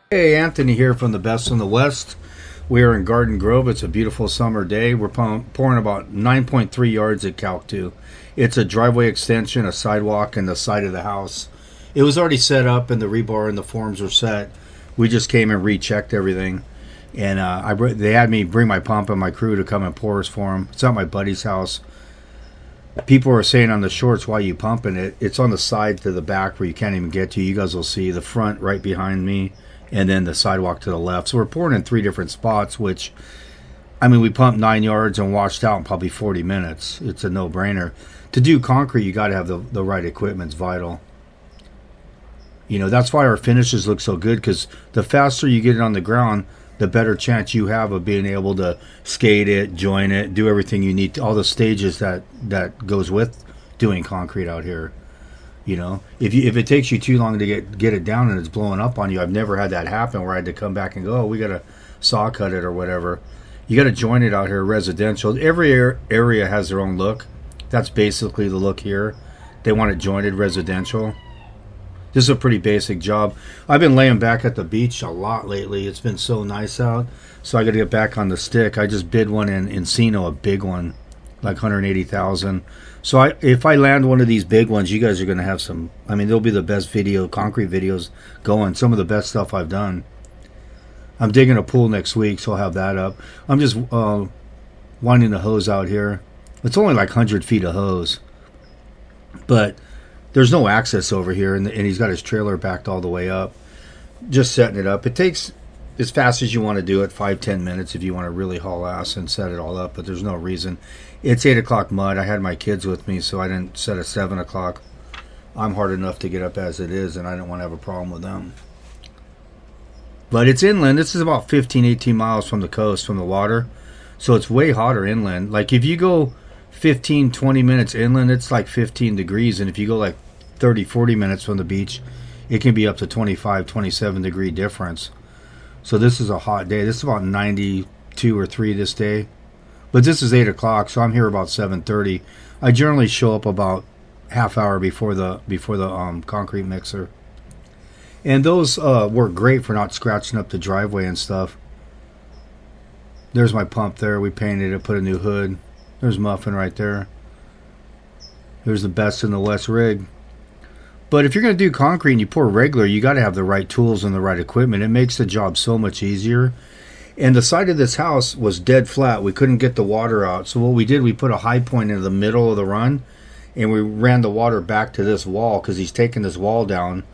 Hey, Anthony here from the Best in the West. We are in Garden Grove. It's a beautiful summer day. We're pouring about 9.3 yards at Calc 2. It's a driveway extension, a sidewalk, and the side of the house. It was already set up, and the rebar and the forms were set. We just came and rechecked everything. And they had me bring my pump and my crew to come and pour us for them. It's at my buddy's house. People are saying on the shorts, why you pumping it? It's on the side to the back where you can't even get to. You guys will see the front right behind me, and then the sidewalk to the left. So we're pouring in 3 different spots, which, I mean, we pumped 9 yards and washed out in probably 40 minutes. It's a no-brainer. To do concrete, you got to have the right equipment. It's vital. You know, that's why our finishes look so good, because the faster you get it on the ground, the better chance you have of being able to skate it, join it, do everything you need, all the stages that goes with doing concrete out here. You know, if it takes you too long to get it down and it's blowing up on you, I've never had that happen where I had to come back and go, oh, we got to saw cut it or whatever. You got to join it out here residential. Every area has their own look. That's basically the look here. They want it jointed residential. This is a pretty basic job. I've been laying back at the beach a lot lately. It's been so nice out, so I got to get back on the stick. I just bid one in Encino, a big one, like 180,000. So if I land one of these big ones, you guys are going to have some, I mean, they'll be the best concrete videos going. Some of the best stuff I've done. I'm digging a pool next week, so I'll have that up. I'm just winding the hose out here. It's only like 100 feet of hose. But there's no access over here, and he's got his trailer backed all the way up. Just setting it up. It takes as fast as you want to do it, 5-10 minutes if you want to really haul ass and set it all up, but there's no reason. It's 8 o'clock mud. I had my kids with me, so I didn't set a 7 o'clock. I'm hard enough to get up as it is, and I don't want to have a problem with them. But it's inland. This is about 15-18 miles from the coast, from the water, so it's way hotter inland. Like if you go 15-20 minutes inland, it's like 15 degrees, and if you go like 30-40 minutes from the beach, it can be up to 25-27 degree difference. So this is a hot day. This is about 92 or 3 this day. But this is 8 o'clock, so I'm here about 7:30. I generally show up about half hour before the concrete mixer. And those work great for not scratching up the driveway and stuff. There's my pump there. We painted it, put a new hood. There's Muffin right there. There's the Best in the West rig. But if you're going to do concrete and you pour regular, you got to have the right tools and the right equipment. It makes the job so much easier. And the side of this house was dead flat. We couldn't get the water out. So what we did, we put a high point in the middle of the run, and we ran the water back to this wall because he's taking this wall down.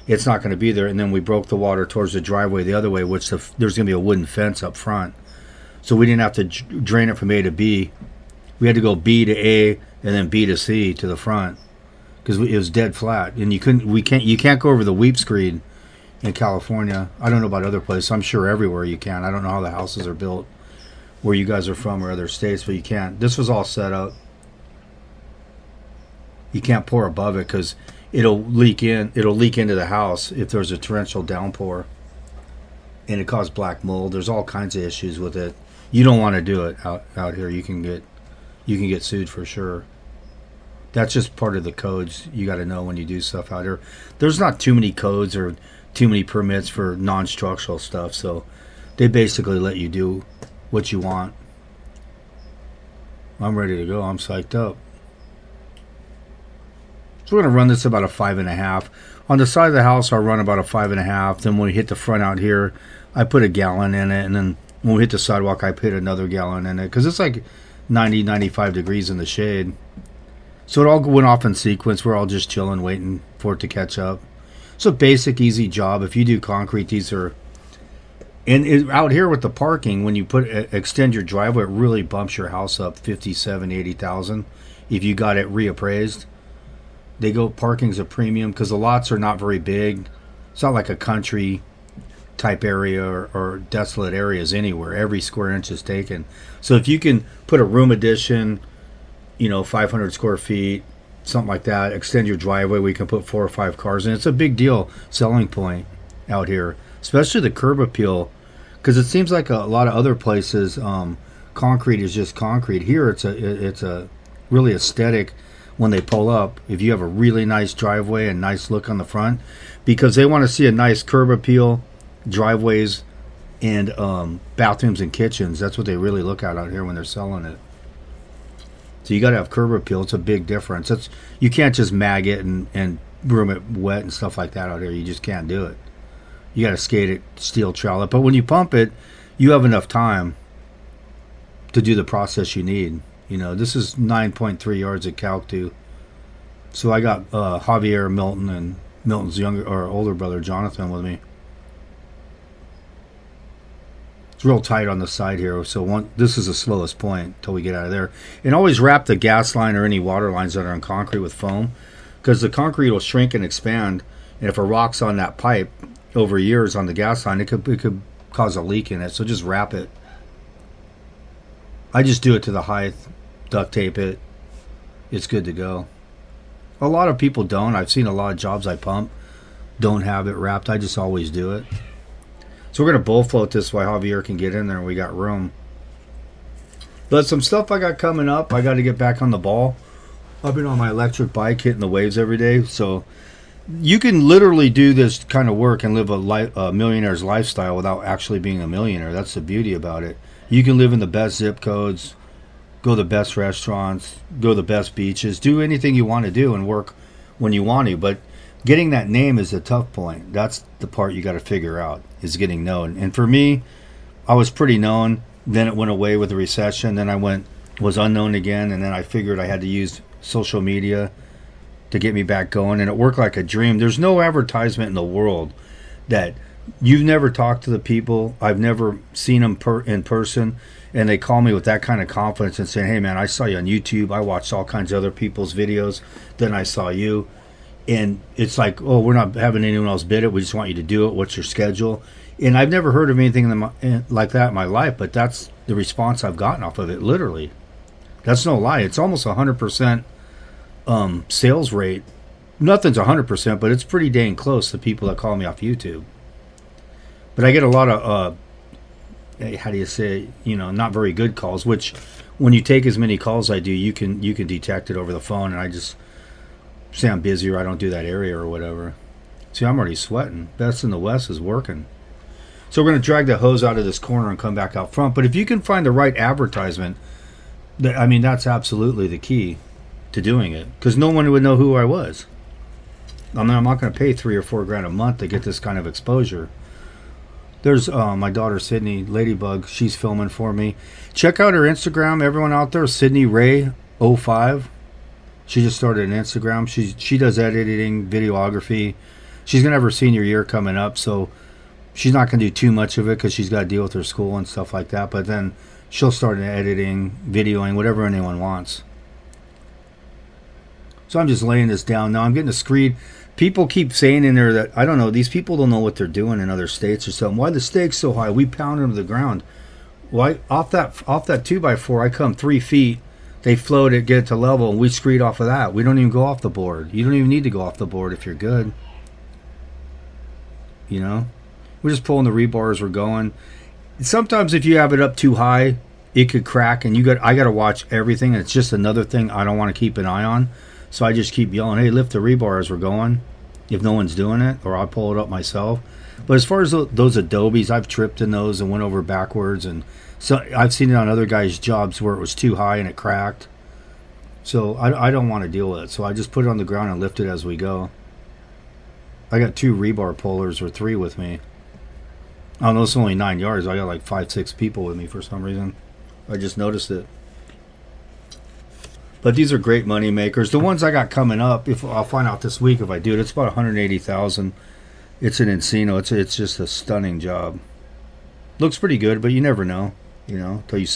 It's not going to be there. And then we broke the water towards the driveway the other way, which there's going to be a wooden fence up front. So we didn't have to drain it from A to B. We had to go B to A and then B to C to the front, because it was dead flat, and you can't go over the weep screed in California. I don't know about other places. I'm sure everywhere you can. I don't know how the houses are built where you guys are from or other states, but you can't. This was all set up. You can't pour above it because it'll leak into the house if there's a torrential downpour, and it causes black mold. There's all kinds of issues with it. You don't want to do it out here. You can get sued for sure. That's just part of the codes you got to know when you do stuff out here. There's not too many codes or too many permits for non-structural stuff, so they basically let you do what you want. I'm ready to go. I'm psyched up. So we're going to run this about a 5.5. On the side of the house, I'll run about a 5.5. Then when we hit the front out here, I put a gallon in it, and then when we hit the sidewalk, I put another gallon in it, because it's like 90-95 degrees in the shade. So it all went off in sequence. We're all just chilling, waiting for it to catch up. It's a basic, easy job. If you do concrete, these are... And out here with the parking, when you extend your driveway, it really bumps your house up 57, 80,000 if you got it reappraised. Parking's a premium because the lots are not very big. It's not like a country type area or desolate areas anywhere. Every square inch is taken. So if you can put a room addition, 500 square feet, something like that, extend your driveway, we can put 4 or 5 cars in. It's a big deal selling point out here, especially the curb appeal, because it seems like a lot of other places, concrete is just concrete. Here it's a really aesthetic when they pull up. If you have a really nice driveway and nice look on the front, because they want to see a nice curb appeal driveways and bathrooms and kitchens. That's what they really look at out here when they're selling it. So you got to have curb appeal. It's a big difference. You can't just mag it and broom it wet and stuff like that out here. You just can't do it. You got to skate it, steel trowel it. But when you pump it, you have enough time to do the process you need. You know, this is 9.3 yards of calc too. So I got Javier, Milton, and Milton's younger or older brother Jonathan with me. It's real tight on the side here, so this is the slowest point until we get out of there. And always wrap the gas line or any water lines that are in concrete with foam, because the concrete will shrink and expand, and if a rock's on that pipe over years on the gas line, it could cause a leak in it. So just wrap it. I just do it to the height, duct tape it. It's good to go. A lot of people don't. I've seen a lot of jobs I pump don't have it wrapped. I just always do it. So we're going to bull float this while Javier can get in there and we got room. But some stuff I got coming up. I got to get back on the ball. I've been on my electric bike hitting the waves every day. So you can literally do this kind of work and live a millionaire's lifestyle without actually being a millionaire. That's the beauty about it. You can live in the best zip codes, go to the best restaurants, go to the best beaches, do anything you want to do and work when you want to. But getting that name is the tough point. That's the part you got to figure out, is getting known. And for me, I was pretty known. Then it went away with the recession. Then I was unknown again. And then I figured I had to use social media to get me back going. And it worked like a dream. There's no advertisement in the world that you've never talked to the people. I've never seen them in person. And they call me with that kind of confidence and say, hey, man, I saw you on YouTube. I watched all kinds of other people's videos. Then I saw you. And it's like, oh, we're not having anyone else bid it. We just want you to do it. What's your schedule? And I've never heard of anything like that in my life, but that's the response I've gotten off of it, literally. That's no lie. It's almost 100% sales rate. Nothing's 100%, but it's pretty dang close to people that call me off YouTube. But I get a lot of, how do you say, not very good calls, which when you take as many calls I do, you can detect it over the phone, and I just say I'm busy or I don't do that area or whatever. See, I'm already sweating. Best in the West is working. So we're going to drag the hose out of this corner and come back out front. But if you can find the right advertisement, that's absolutely the key to doing it. Because no one would know who I was. I'm not going to pay $3 or $4 a month to get this kind of exposure. There's my daughter Sydney Ladybug. She's filming for me. Check out her Instagram. Everyone out there, Sydney Ray 05. She just started an Instagram. She does editing, videography. She's gonna have her senior year coming up, so she's not gonna do too much of it because she's got to deal with her school and stuff like that. But then she'll start editing, videoing, whatever anyone wants. So I'm just laying this down now. I'm getting a screed. People keep saying in there that, I don't know, these people don't know what they're doing in other states or something. Why the stakes so high? We pound them to the ground. Why off that 2x4? I come 3 feet. They float it, get it to level, and we screed off of that. We don't even go off the board. You don't even need to go off the board if you're good. We're just pulling the rebars. We're going. Sometimes if you have it up too high, it could crack, and I got to watch everything. And it's just another thing I don't want to keep an eye on. So I just keep yelling, hey, lift the rebar as we're going, if no one's doing it, or I'll pull it up myself. But as far as those Adobes, I've tripped in those and went over backwards, and so I've seen it on other guys' jobs where it was too high and it cracked. So I don't want to deal with it. So I just put it on the ground and lift it as we go. I got 2 rebar pullers or 3 with me. I don't know, it's only 9 yards. I got like 5-6 people with me for some reason. I just noticed it. But these are great money makers. The ones I got coming up, if I'll find out this week if I do it, it's about $180,000. It's an Encino. It's just a stunning job. Looks pretty good, but you never know, until you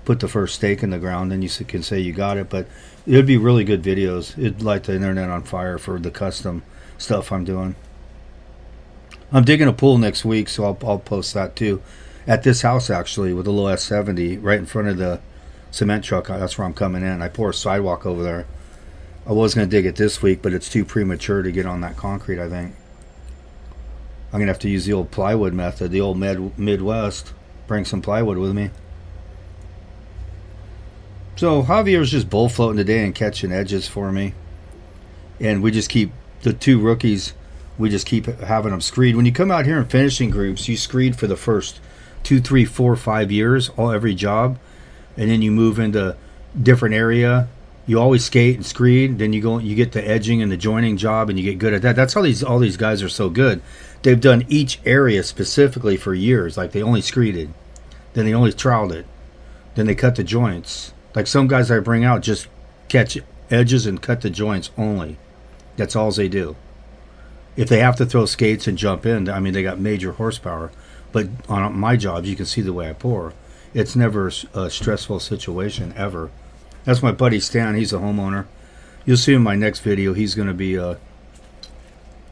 put the first stake in the ground, then you can say you got it. But it would be really good videos. It'd light the internet on fire for the custom stuff I'm doing. I'm digging a pool next week, so I'll post that too. At this house, actually, with a little S70 right in front of the cement truck. That's where I'm coming in. I pour a sidewalk over there. I was going to dig it this week, but it's too premature to get on that concrete, I think. I'm going to have to use the old plywood method, the old Midwest. Bring some plywood with me. So Javier's just bull floating today and catching edges for me. And we just keep the 2 rookies We just keep having them screed. When you come out here in finishing groups, you screed for the first 2, 3, 4, 5 years, every job, and then you move into different area. You always skate and screed. Then you get the edging and the joining job, and you get good at that. That's how all these guys are so good. They've done each area specifically for years. Like they only screeded, then they only troweled it, then they cut the joints. Like some guys I bring out just catch edges and cut the joints only. That's all they do. If they have to throw skates and jump in, I mean, they got major horsepower. But on my jobs, you can see the way I pour. It's never a stressful situation, ever. That's my buddy Stan. He's a homeowner. You'll see in my next video, he's going to be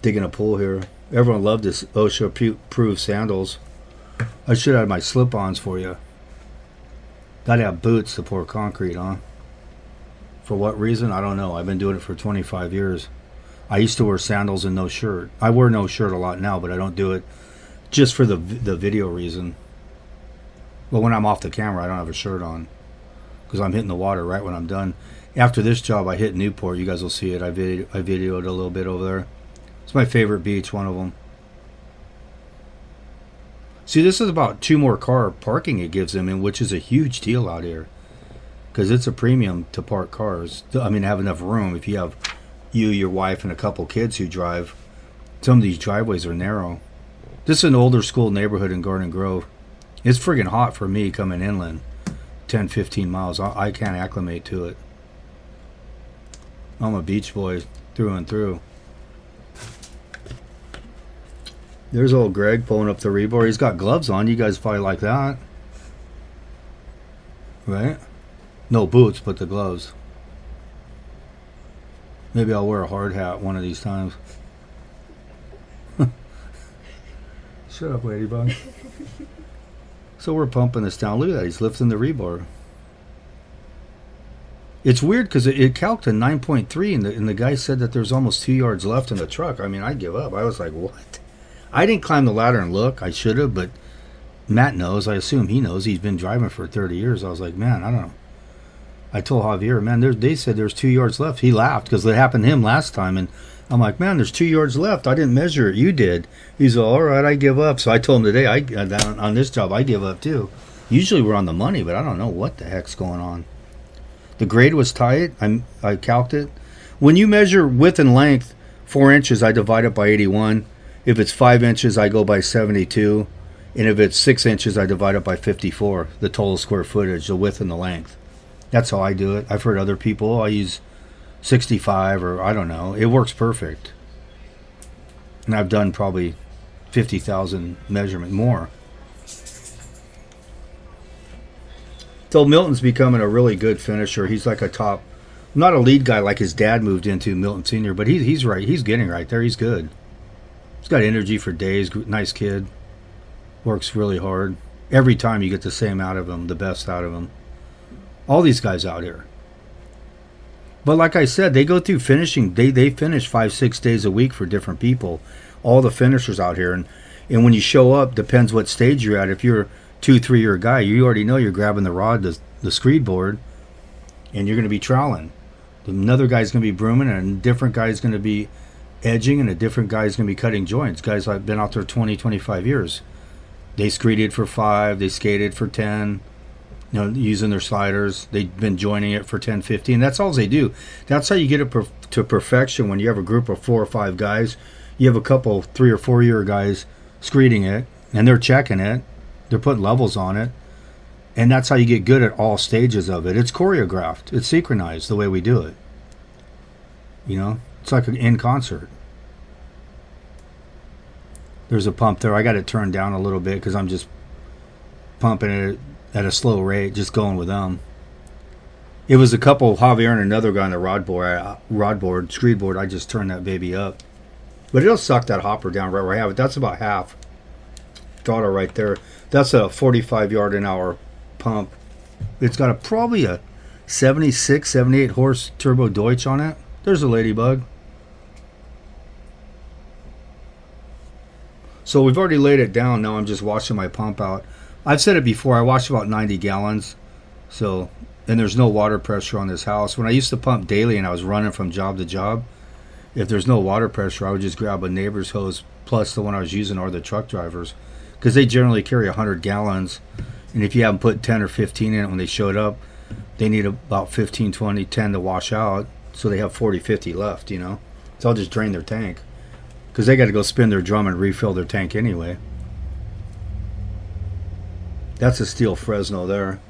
digging a pool here. Everyone loved this OSHA-approved sandals. I should have my slip-ons for you. Got to have boots to pour concrete on. For what reason? I don't know. I've been doing it for 25 years. I used to wear sandals and no shirt. I wear no shirt a lot now, but I don't do it just for the video reason. But when I'm off the camera, I don't have a shirt on because I'm hitting the water right when I'm done. After this job, I hit Newport. You guys will see it. I videoed a little bit over there. It's my favorite beach, one of them. See, this is about 2 more car parking it gives them, which is a huge deal out here. Because it's a premium to park cars. I mean, have enough room. If you have you, your wife, and a couple kids who drive, some of these driveways are narrow. This is an older school neighborhood in Garden Grove. It's friggin' hot for me coming inland. 10, 15 miles. I can't acclimate to it. I'm a beach boy through and through. There's old Greg pulling up the rebar. He's got gloves on. You guys probably like that. Right? No boots, but the gloves. Maybe I'll wear a hard hat one of these times. Shut up, ladybug. So we're pumping this down. Look at that. He's lifting the rebar. It's weird because it calced a 9.3, and the guy said that there's almost 2 yards left in the truck. I mean, I'd give up. I was like, what? I didn't climb the ladder and look. I should have, but Matt knows. I assume he knows. He's been driving for 30 years. I was like, man, I don't know. I told Javier, man, they said there's 2 yards left. He laughed because it happened to him last time, and I'm like, man, there's 2 yards left. I didn't measure it. You did. He's all right, I give up. So I told him today, on this job, I give up too. Usually we're on the money, but I don't know what the heck's going on. The grade was tight. I calced it. When you measure width and length, 4 inches, I divide it by 81. If it's 5 inches, I go by 72. And if it's 6 inches, I divide it by 54. The total square footage, the width and the length. That's how I do it. I've heard other people, I use 65 or I don't know. It works perfect. And I've done probably 50,000 measurement more. So Milton's becoming a really good finisher. He's like a top, not a lead guy like his dad moved into, Milton Sr., but he's right. He's getting right there. He's good. He's got energy for days. Nice kid. Works really hard. Every time you get the same out of him, the best out of him. All these guys out here. But like I said, they go through finishing. They finish 5-6 days a week for different people. All the finishers out here. And when you show up, depends what stage you're at. If you're a 2-3 year guy, you already know you're grabbing the rod, the screed board, and you're going to be troweling. Another guy's going to be brooming, and a different guy's going to be edging, and a different guy's going to be cutting joints. Guys I've been out there 20, 25 years. They screeded for 5, they skated for 10, using their sliders. They've been joining it for 10, 15. That's all they do. That's how you get it to perfection when you have a group of 4 or 5 guys. You have a couple 3 or 4 year guys screeding it, and they're checking it. They're putting levels on it. And that's how you get good at all stages of it. It's choreographed. It's synchronized the way we do it. It's like in concert. There's a pump there. I got it turned down a little bit because I'm just pumping it at a slow rate, just going with them. It was a couple, Javier and another guy on the screed board. I just turned that baby up. But it'll suck that hopper down right where I have it. That's about half. Throttle right there. That's a 45 yard an hour pump. It's got probably a 76, 78 horse turbo Deutsch on it. There's a ladybug. So we've already laid it down. Now I'm just washing my pump out. I've said it before. I wash about 90 gallons. And there's no water pressure on this house. When I used to pump daily and I was running from job to job, If there's no water pressure, I would just grab a neighbor's hose plus the one I was using, or the truck drivers, because they generally carry 100 gallons. And if you haven't put 10 or 15 in it when they showed up, they need about 15, 20, 10 to wash out. So they have 40, 50 left, you know. So I'll just drain their tank, because they got to go spin their drum and refill their tank anyway. That's a steel Fresno there.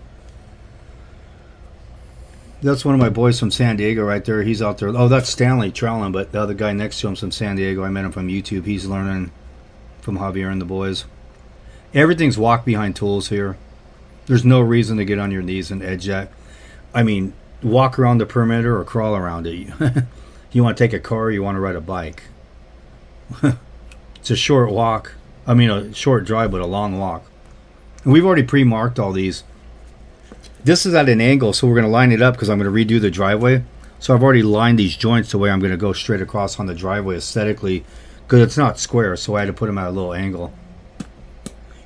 That's one of my boys from San Diego right there. He's out there. Oh, that's Stanley troweling, but the other guy next to him's from San Diego. I met him from YouTube. He's learning from Javier and the boys. Everything's walk behind tools here. There's no reason to get on your knees and edge that. I mean, walk around the perimeter or crawl around it. You want to take a car or you want to ride a bike. It's a short walk. I mean, a short drive, but a long walk. And we've already pre-marked all these. This is at an angle, so we're going to line it up because I'm going to redo the driveway. So I've already lined these joints the way I'm going to go straight across on the driveway aesthetically, because it's not square, so I had to put them at a little angle.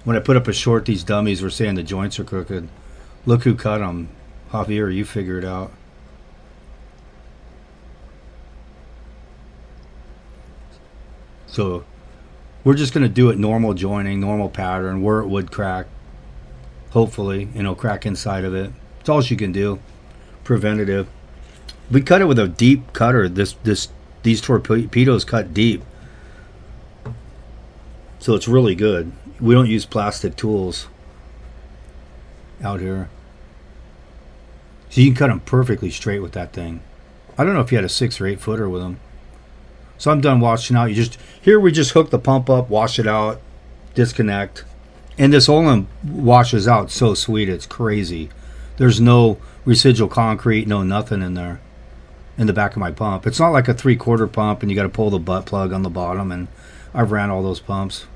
When I put up a short, these dummies were saying the joints are crooked. Look who cut them. Javier, you figure it out. So we're just going to do it normal joining, normal pattern, where it would crack. Hopefully, and it'll crack inside of it. It's all you can do. Preventative. We cut it with a deep cutter. These torpedoes cut deep, so it's really good. We don't use plastic tools out here, so you can cut them perfectly straight with that thing. I don't know if you had a 6 or 8 footer with them. So I'm done washing out. We just hook the pump up, wash it out, disconnect. And this Olin washes out so sweet, it's crazy. There's no residual concrete, no nothing in there, in the back of my pump. It's not like a 3/4 pump and you got to pull the butt plug on the bottom, and I've ran all those pumps.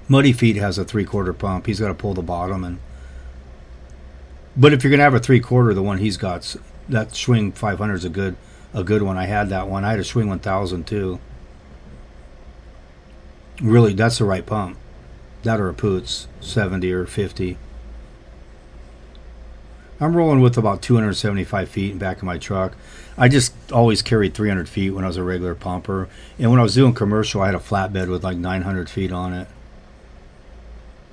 Muddy Feet has a 3/4 pump. He's got to pull the bottom. But if you're going to have a 3/4, the one he's got, that Schwing 500 is a good one. I had that one. I had a Schwing 1000 too. Really, that's the right pump. That or a Poots 70 or 50. I'm rolling with about 275 feet in back of my truck. I just always carried 300 feet when I was a regular pumper. And when I was doing commercial, I had a flatbed with like 900 feet on it.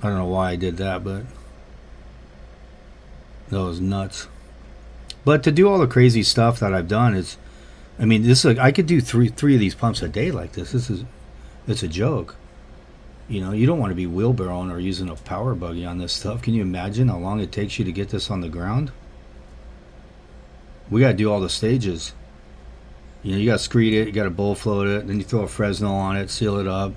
I don't know why I did that, but that was nuts. But to do all the crazy stuff that I've done is, I mean, I could do three of these pumps a day like this. It's a joke. You know, you don't want to be wheelbarrowing or using a power buggy on this stuff. Can you imagine how long it takes you to get this on the ground? We got to do all the stages. You know, you got to screed it, you got to bull float it, then you throw a Fresno on it, seal it up.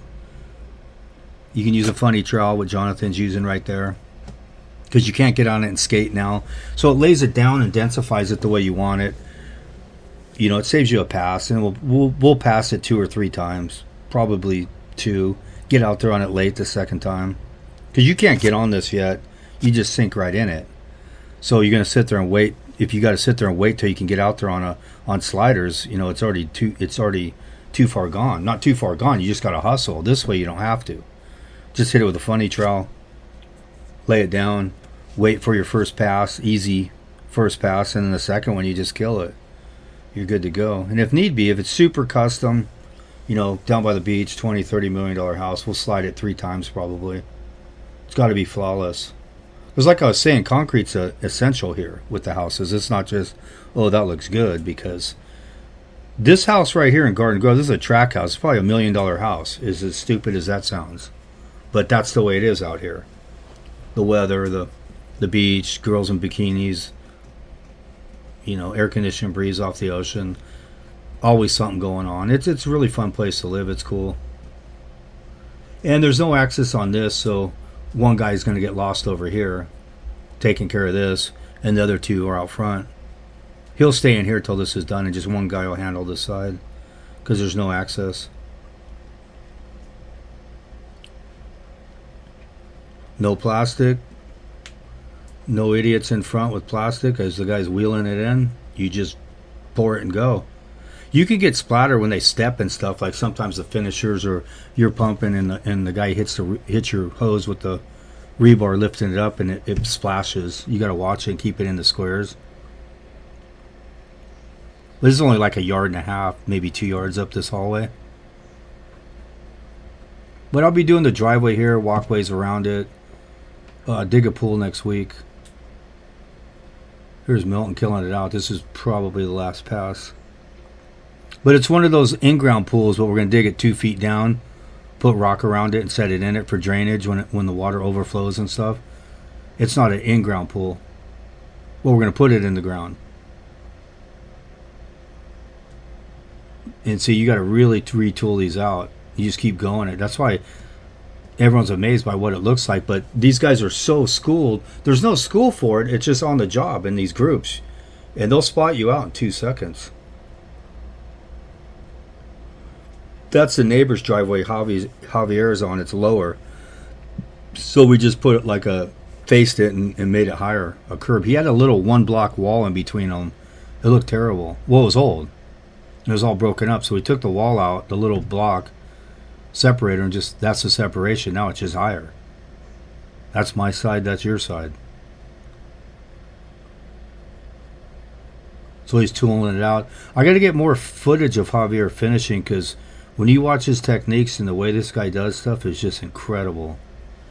You can use a funny trowel, what Jonathan's using right there, because you can't get on it and skate now. So it lays it down and densifies it the way you want it. You know, it saves you a pass, and we'll pass it 2 or 3 times, probably 2. Get out there on it late the second time, because you can't get on this yet. You just sink right in it. So you're gonna sit there and wait. If you got to sit there and wait till you can get out there on sliders, you know, it's already too far gone. Not too far gone. You just gotta hustle. This way you don't have to. Just hit it with a funny trowel, lay it down, wait for your first pass, easy first pass, and then the second one you just kill it. You're good to go. And if need be, if it's super custom, you know, down by the beach, $20-30 million house, we'll slide it 3 times probably. It's got to be flawless. Because like I was saying, concrete's essential here with the houses. It's not just, oh, that looks good, because this house right here in Garden Grove, this is a track house. It's probably $1 million house, is as stupid as that sounds. But that's the way it is out here. The weather, the beach, girls in bikinis, you know, air-conditioned breeze off the ocean. Always something going on. It's a really fun place to live. It's cool. And there's no access on this, so one guy's going to get lost over here taking care of this, and the other 2 are out front. He'll stay in here till this is done, and just one guy will handle this side, because there's no access. No plastic. No idiots in front with plastic as the guy's wheeling it in. You just pour it and go. You can get splatter when they step and stuff. Like sometimes the finishers, or you're pumping and the guy hits your hose with the rebar, lifting it up, and it splashes. You got to watch it and keep it in the squares. This is only like a yard and a half, maybe 2 yards up this hallway. But I'll be doing the driveway here, walkways around it. Dig a pool next week. Here's Milton killing it out. This is probably the last pass. But it's one of those in-ground pools, but we're going to dig it 2 feet down, put rock around it, and set it in it for drainage when the water overflows and stuff. It's not an in-ground pool. Well, we're going to put it in the ground. And so you got to really retool these out. You just keep going. That's why everyone's amazed by what it looks like. But these guys are so schooled. There's no school for it. It's just on the job in these groups. And they'll spot you out in 2 seconds. That's the neighbor's driveway Javier's on. It's lower. So we just put it like faced it and made it higher, a curb. He had a little 1-block wall in between them. It looked terrible. Well, it was old. It was all broken up. So we took the wall out, the little block separator, and just, that's the separation. Now it's just higher. That's my side, that's your side. So he's tooling it out. I got to get more footage of Javier finishing, because when you watch his techniques and the way this guy does stuff is just incredible.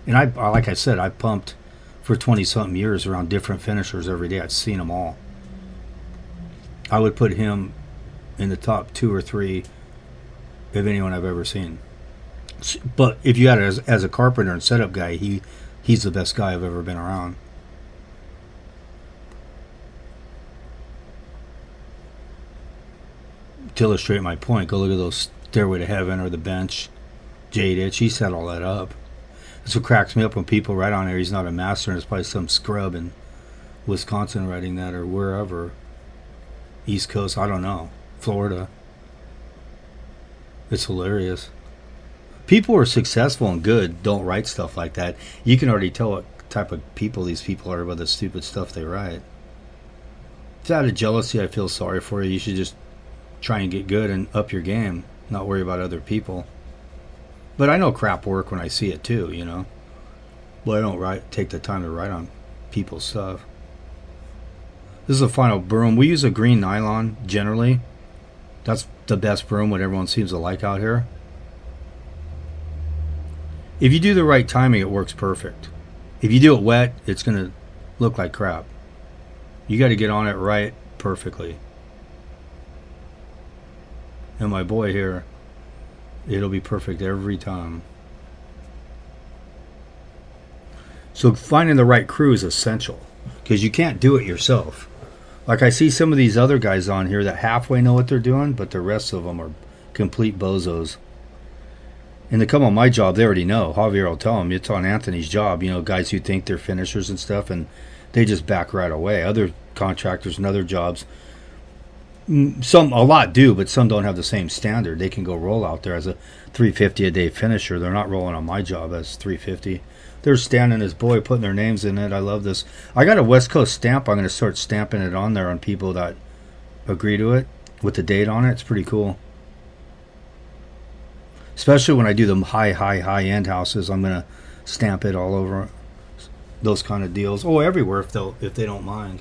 And I like I said, I pumped for 20-something years around different finishers every day. I'd seen them all. I would put him in the top 2 or 3 of anyone I've ever seen. But if you had it as a carpenter and setup guy, he's the best guy I've ever been around. To illustrate my point, go look at those Stairway to Heaven or the bench. Jade Itch, he set all that up. That's what cracks me up when people write on there he's not a master and it's probably some scrub in Wisconsin writing that, or wherever. East Coast, I don't know. Florida. It's hilarious. People who are successful and good don't write stuff like that. You can already tell what type of people these people are by the stupid stuff they write. If it's out of jealousy, I feel sorry for you. You should just try and get good and up your game, not worry about other people. But I know crap work when I see it too, you know. But I don't take the time to write on people's stuff. This is a final broom. We use a green nylon generally. That's the best broom, what everyone seems to like out here. If you do the right timing, it works perfect. If you do it wet, it's going to look like crap. You got to get on it right perfectly. And my boy here, it'll be perfect every time. So finding the right crew is essential, because you can't do it yourself. Like I see some of these other guys on here that halfway know what they're doing, but the rest of them are complete bozos. And they come on my job, they already know. Javier will tell them, it's on Anthony's job. You know, guys who think they're finishers and stuff, and they just back right away. Other contractors and other jobs, a lot do, but some don't have the same standard. They can go roll out there as a $350 a day finisher. They're not rolling on my job as $350. They're standing as boy, putting their names in it. I love this. I got a West Coast stamp. I'm going to start stamping it on there on people that agree to it with the date on it. It's pretty cool. Especially when I do the high end houses, I'm going to stamp it all over those kind of deals. Oh, everywhere if they don't mind.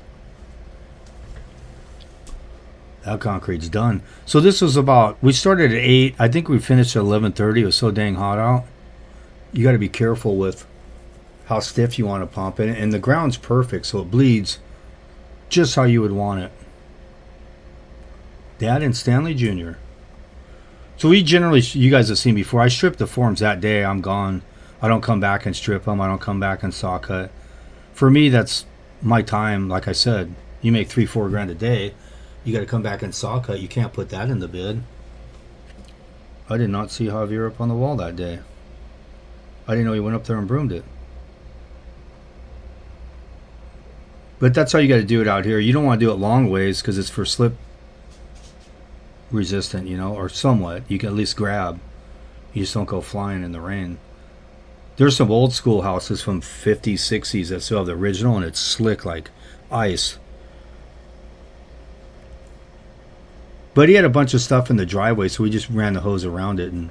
That concrete's done. So this was we started at 8. I think we finished at 11:30. It was so dang hot out. You got to be careful with how stiff you want to pump it. And the ground's perfect, so it bleeds just how you would want it. Dad and Stanley Jr. So we generally, you guys have seen before, I strip the forms that day. I'm gone. I don't come back and strip them. I don't come back and saw cut. For me, that's my time. Like I said, you make $3-4 grand a day. You got to come back and saw cut. You can't put that in the bid. I did not see Javier up on the wall that day. I didn't know he went up there and broomed it. But that's how you got to do it out here. You don't want to do it long ways because it's for slip resistant, you know, or somewhat. You can at least grab. You just don't go flying in the rain. There's some old school houses from 50s, 60s that still have the original, and it's slick like ice. But he had a bunch of stuff in the driveway, so we just ran the hose around it and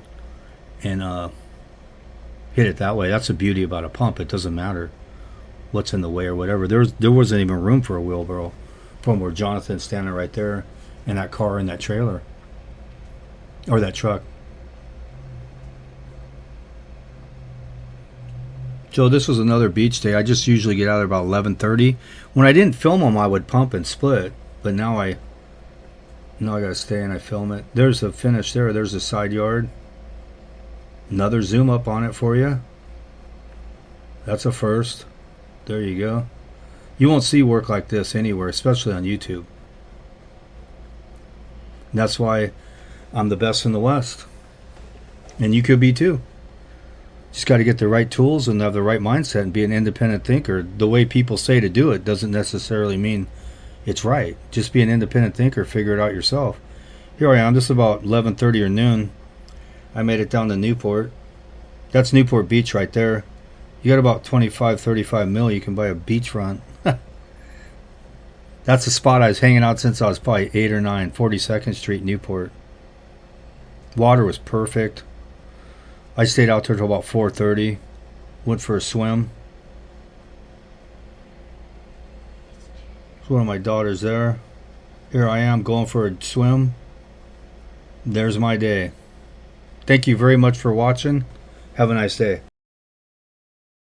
hit it that way. That's the beauty about a pump. It doesn't matter what's in the way or whatever. There wasn't even room for a wheelbarrow from where Jonathan's standing right there. in that car, in that trailer, or that truck. So this was another beach day. I just usually get out there about 11:30. When I didn't film them, I would pump and split. But now I gotta stay and I film it. There's the finish there. There's the side yard. Another zoom up on it for you. That's a first. There you go. You won't see work like this anywhere, especially on YouTube. And that's why I'm the best in the West. And you could be too. Just got to get the right tools and have the right mindset and be an independent thinker. The way people say to do it doesn't necessarily mean it's right. Just be an independent thinker. Figure it out yourself. Here I am. Just about 11:30 or noon. I made it down to Newport. That's Newport Beach right there. You got about 25, 35 mil. You can buy a beachfront. That's the spot I was hanging out since I was probably 8 or 9. 42nd Street, Newport. Water was perfect. I stayed out there till about 4:30. Went for a swim. There's one of my daughters there. Here I am going for a swim. There's my day. Thank you very much for watching. Have a nice day.